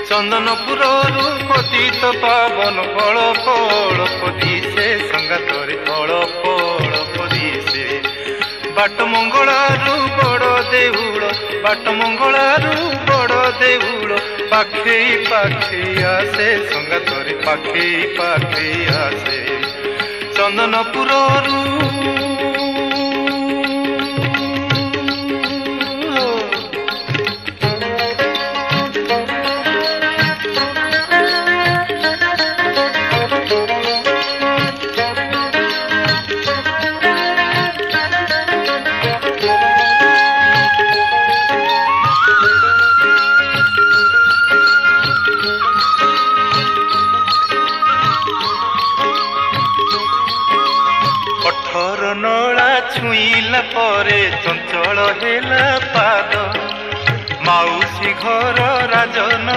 चंदनपुर पतित पावन फल फल पदिसे संगातरे फल फल पदिसे बाट मंगलारू बड़ देउल बाट मंगलारू बड़ देउल पाखे पाखे आसे संगातरे पाखे पाखे आसे चंदनपुर नला छुईला परे चंचल हेला पाद माउसी घर राजन।